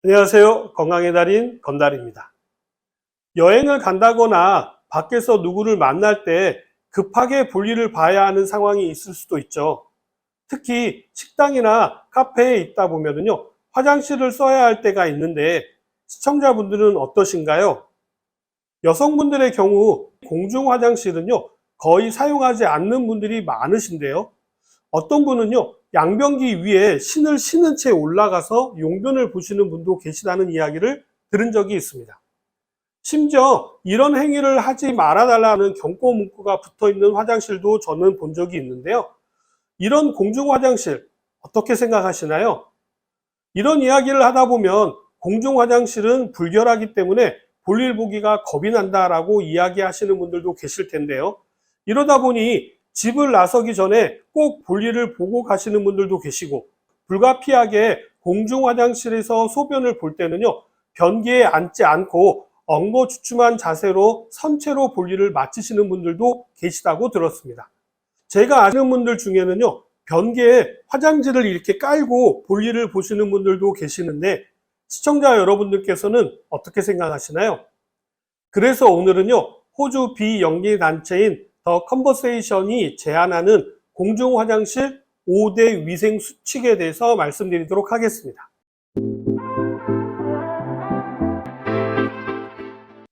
안녕하세요. 건강의 달인 건달입니다. 여행을 간다거나 밖에서 누구를 만날 때 급하게 볼일을 봐야 하는 상황이 있을 수도 있죠. 특히 식당이나 카페에 있다 보면요, 화장실을 써야 할 때가 있는데 시청자분들은 어떠신가요? 여성분들의 경우 공중 화장실은요, 거의 사용하지 않는 분들이 많으신데요. 어떤 분은요, 양변기 위에 신을 신은 채 올라가서 용변을 보시는 분도 계시다는 이야기를 들은 적이 있습니다. 심지어 이런 행위를 하지 말아달라는 경고 문구가 붙어 있는 화장실도 저는 본 적이 있는데요. 이런 공중 화장실 어떻게 생각하시나요? 이런 이야기를 하다 보면 공중 화장실은 불결하기 때문에 볼일 보기가 겁이 난다라고 이야기하시는 분들도 계실 텐데요. 이러다 보니 집을 나서기 전에 꼭 볼일을 보고 가시는 분들도 계시고, 불가피하게 공중 화장실에서 소변을 볼 때는요, 변기에 앉지 않고 엉거주춤한 자세로 선체로 볼일을 마치시는 분들도 계시다고 들었습니다. 제가 아는 분들 중에는요, 변기에 화장지를 이렇게 깔고 볼일을 보시는 분들도 계시는데, 시청자 여러분들께서는 어떻게 생각하시나요? 그래서 오늘은요, 호주 비영리 단체인 더 컨버세이션이 제안하는 공중 화장실 5대 위생 수칙에 대해서 말씀드리도록 하겠습니다.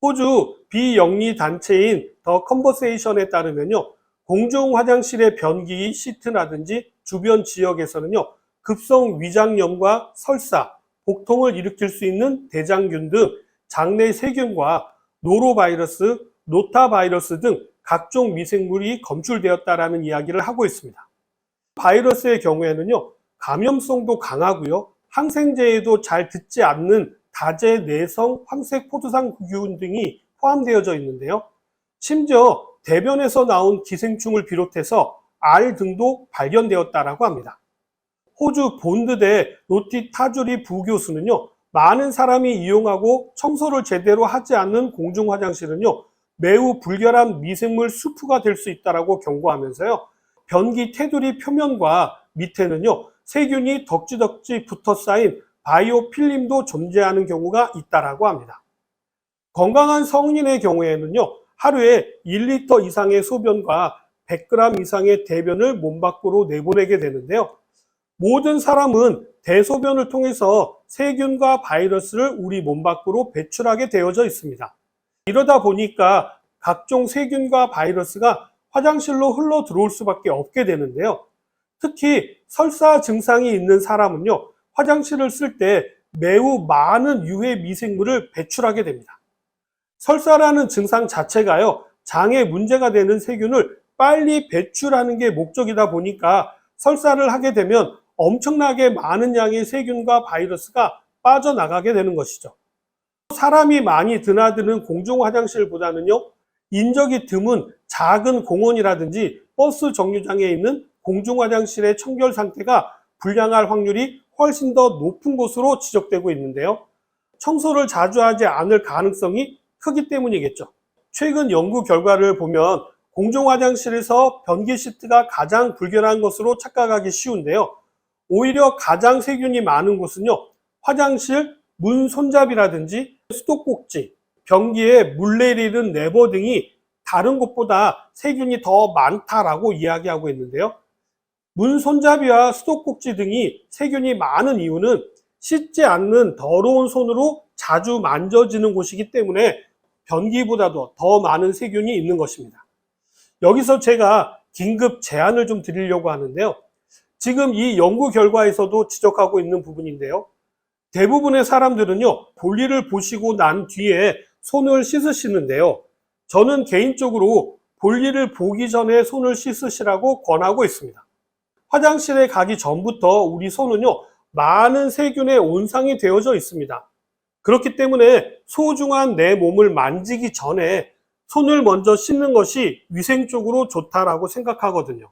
호주 비영리 단체인 더 컨버세이션에 따르면요, 공중 화장실의 변기 시트라든지 주변 지역에서는요, 급성 위장염과 설사, 복통을 일으킬 수 있는 대장균 등 장내 세균과 노로바이러스, 노타바이러스 등 각종 미생물이 검출되었다라는 이야기를 하고 있습니다. 바이러스의 경우에는요, 감염성도 강하고요, 항생제에도 잘 듣지 않는 다제 내성 황색 포도상균 등이 포함되어져 있는데요. 심지어 대변에서 나온 기생충을 비롯해서 알 등도 발견되었다라고 합니다. 호주 본드대 노티 타주리 부교수는요, 많은 사람이 이용하고 청소를 제대로 하지 않는 공중 화장실은요, 매우 불결한 미생물 수프가 될 수 있다라고 경고하면서요, 변기 테두리 표면과 밑에는요, 세균이 덕지덕지 붙어 쌓인 바이오필름도 존재하는 경우가 있다라고 합니다. 건강한 성인의 경우에는요, 하루에 1리터 이상의 소변과 100g 이상의 대변을 몸 밖으로 내보내게 되는데요. 모든 사람은 대소변을 통해서 세균과 바이러스를 우리 몸 밖으로 배출하게 되어져 있습니다. 이러다 보니까 각종 세균과 바이러스가 화장실로 흘러 들어올 수밖에 없게 되는데요. 특히 설사 증상이 있는 사람은요, 화장실을 쓸 때 매우 많은 유해 미생물을 배출하게 됩니다. 설사라는 증상 자체가요, 장에 문제가 되는 세균을 빨리 배출하는 게 목적이다 보니까 설사를 하게 되면 엄청나게 많은 양의 세균과 바이러스가 빠져나가게 되는 것이죠. 사람이 많이 드나드는 공중 화장실보다는요, 인적이 드문 작은 공원이라든지 버스 정류장에 있는 공중 화장실의 청결 상태가 불량할 확률이 훨씬 더 높은 곳으로 지적되고 있는데요. 청소를 자주 하지 않을 가능성이 크기 때문이겠죠. 최근 연구 결과를 보면 공중 화장실에서 변기 시트가 가장 불결한 것으로 착각하기 쉬운데요. 오히려 가장 세균이 많은 곳은요, 화장실 문 손잡이라든지 수도꼭지, 변기에 물 내리는 레버 등이 다른 곳보다 세균이 더 많다라고 이야기하고 있는데요. 문 손잡이와 수도꼭지 등이 세균이 많은 이유는 씻지 않는 더러운 손으로 자주 만져지는 곳이기 때문에 변기보다도 더 많은 세균이 있는 것입니다. 여기서 제가 긴급 제안을 좀 드리려고 하는데요. 지금 이 연구 결과에서도 지적하고 있는 부분인데요. 대부분의 사람들은요, 볼일을 보시고 난 뒤에 손을 씻으시는데요. 저는 개인적으로 볼일을 보기 전에 손을 씻으시라고 권하고 있습니다. 화장실에 가기 전부터 우리 손은요, 많은 세균의 온상이 되어져 있습니다. 그렇기 때문에 소중한 내 몸을 만지기 전에 손을 먼저 씻는 것이 위생적으로 좋다라고 생각하거든요.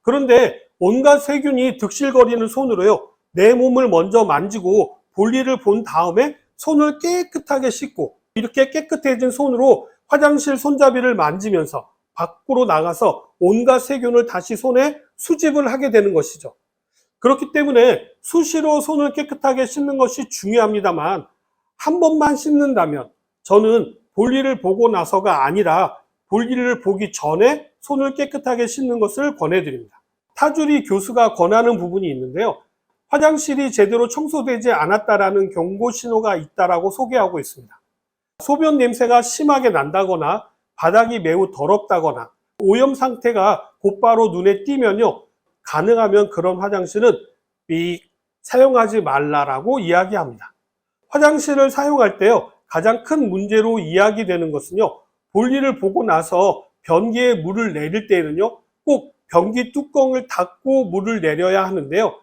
그런데 온갖 세균이 득실거리는 손으로요, 내 몸을 먼저 만지고 볼일을 본 다음에 손을 깨끗하게 씻고, 이렇게 깨끗해진 손으로 화장실 손잡이를 만지면서 밖으로 나가서 온갖 세균을 다시 손에 수집을 하게 되는 것이죠. 그렇기 때문에 수시로 손을 깨끗하게 씻는 것이 중요합니다만, 한 번만 씻는다면 저는 볼일을 보고 나서가 아니라 볼일을 보기 전에 손을 깨끗하게 씻는 것을 권해드립니다. 타주리 교수가 권하는 부분이 있는데요. 화장실이 제대로 청소되지 않았다라는 경고 신호가 있다라고 소개하고 있습니다. 소변 냄새가 심하게 난다거나 바닥이 매우 더럽다거나 오염 상태가 곧바로 눈에 띄면요, 가능하면 그런 화장실은 사용하지 말라라고 이야기합니다. 화장실을 사용할 때요, 가장 큰 문제로 이야기되는 것은요, 볼일을 보고 나서 변기에 물을 내릴 때에는요, 꼭 변기 뚜껑을 닫고 물을 내려야 하는데요,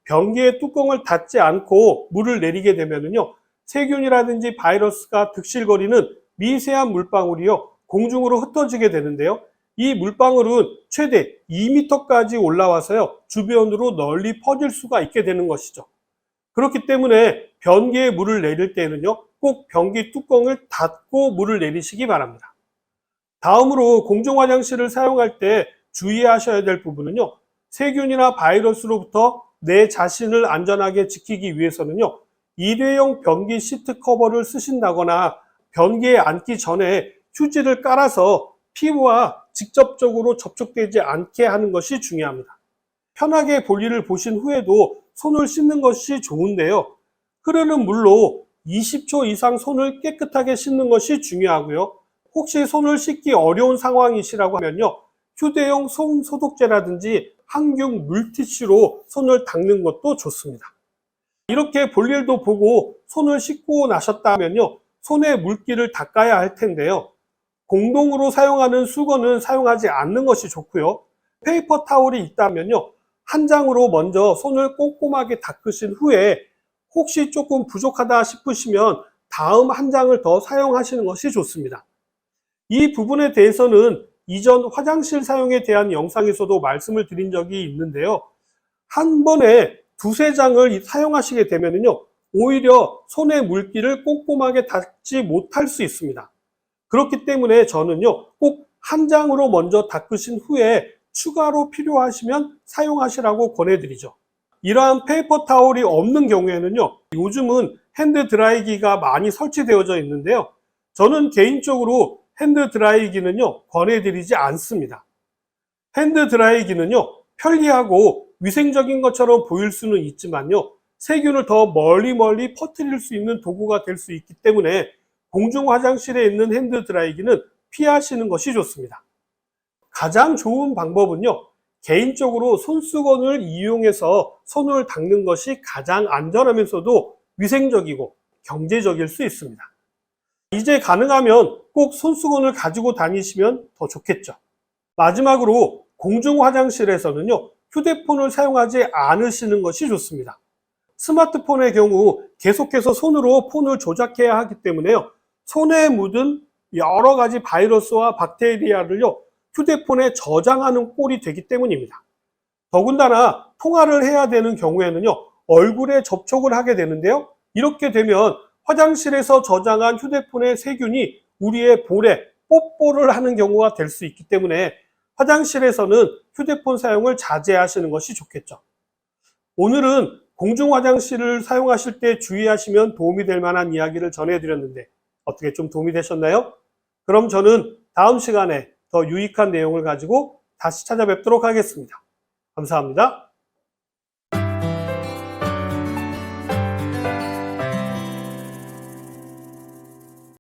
변기의 뚜껑을 닫지 않고 물을 내리게 되면요, 세균이라든지 바이러스가 득실거리는 미세한 물방울이요, 공중으로 흩어지게 되는데요, 이 물방울은 최대 2m까지 올라와서요, 주변으로 널리 퍼질 수가 있게 되는 것이죠. 그렇기 때문에 변기에 물을 내릴 때는요, 꼭 변기 뚜껑을 닫고 물을 내리시기 바랍니다. 다음으로 공중 화장실을 사용할 때 주의하셔야 될 부분은요, 세균이나 바이러스로부터 내 자신을 안전하게 지키기 위해서는요, 일회용 변기 시트 커버를 쓰신다거나 변기에 앉기 전에 휴지를 깔아서 피부와 직접적으로 접촉되지 않게 하는 것이 중요합니다. 편하게 볼일을 보신 후에도 손을 씻는 것이 좋은데요, 흐르는 물로 20초 이상 손을 깨끗하게 씻는 것이 중요하고요. 혹시 손을 씻기 어려운 상황이시라고 하면요, 휴대용 손 소독제라든지 항균 물티슈로 손을 닦는 것도 좋습니다. 이렇게 볼일도 보고 손을 씻고 나셨다면요, 손에 물기를 닦아야 할 텐데요, 공동으로 사용하는 수건은 사용하지 않는 것이 좋고요. 페이퍼 타올이 있다면요, 한 장으로 먼저 손을 꼼꼼하게 닦으신 후에 혹시 조금 부족하다 싶으시면 다음 한 장을 더 사용하시는 것이 좋습니다. 이 부분에 대해서는 이전 화장실 사용에 대한 영상에서도 말씀을 드린 적이 있는데요, 한 번에 두세 장을 사용하시게 되면요, 오히려 손의 물기를 꼼꼼하게 닦지 못할 수 있습니다. 그렇기 때문에 저는요, 꼭 한 장으로 먼저 닦으신 후에 추가로 필요하시면 사용하시라고 권해드리죠. 이러한 페이퍼 타올이 없는 경우에는요, 요즘은 핸드 드라이기가 많이 설치되어져 있는데요, 저는 개인적으로 핸드 드라이기는요, 권해드리지 않습니다. 핸드 드라이기는요, 편리하고 위생적인 것처럼 보일 수는 있지만요, 세균을 더 멀리 퍼뜨릴 수 있는 도구가 될 수 있기 때문에 공중 화장실에 있는 핸드 드라이기는 피하시는 것이 좋습니다. 가장 좋은 방법은요, 개인적으로 손수건을 이용해서 손을 닦는 것이 가장 안전하면서도 위생적이고 경제적일 수 있습니다. 이제 가능하면 꼭 손수건을 가지고 다니시면 더 좋겠죠. 마지막으로 공중 화장실에서는요, 휴대폰을 사용하지 않으시는 것이 좋습니다. 스마트폰의 경우 계속해서 손으로 폰을 조작해야 하기 때문에요, 손에 묻은 여러 가지 바이러스와 박테리아를요, 휴대폰에 저장하는 꼴이 되기 때문입니다. 더군다나 통화를 해야 되는 경우에는요, 얼굴에 접촉을 하게 되는데요, 이렇게 되면 화장실에서 저장한 휴대폰의 세균이 우리의 볼에 뽀뽀를 하는 경우가 될 수 있기 때문에 화장실에서는 휴대폰 사용을 자제하시는 것이 좋겠죠. 오늘은 공중 화장실을 사용하실 때 주의하시면 도움이 될 만한 이야기를 전해드렸는데 어떻게 좀 도움이 되셨나요? 그럼 저는 다음 시간에 더 유익한 내용을 가지고 다시 찾아뵙도록 하겠습니다. 감사합니다.